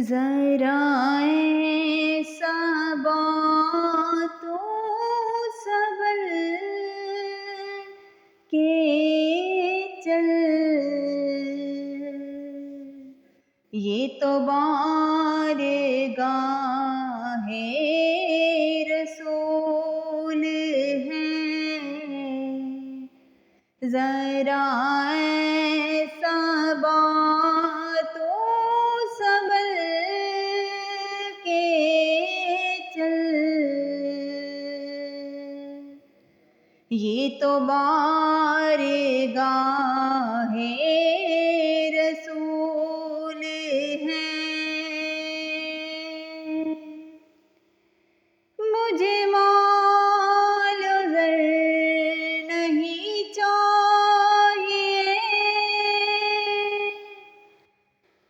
ذرا ایسا باتوں سنبھل کے چل، یہ تو بارگاہ رسول ہے، ذرا ایسا باتوں سنبھل کے چل، یہ تو بارگاہ رسول ہے۔ مجھے مال و زر نہیں چاہیے،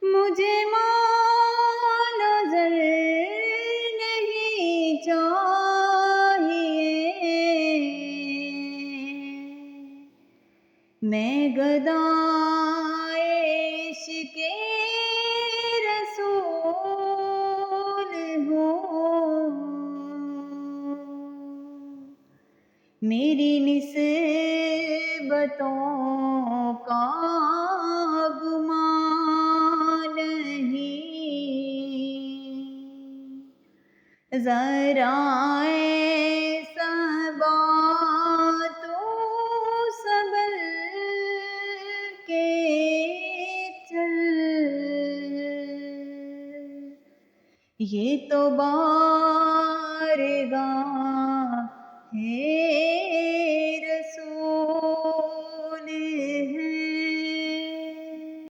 مجھے مال و زر نہیں چاہیے، میں گدائے عشق رسول ہوں، میری نسبتوں کا گمان نہیں، ذرا ایسا باتوں سنبھل کے چل، یہ تو بارگاہ ہے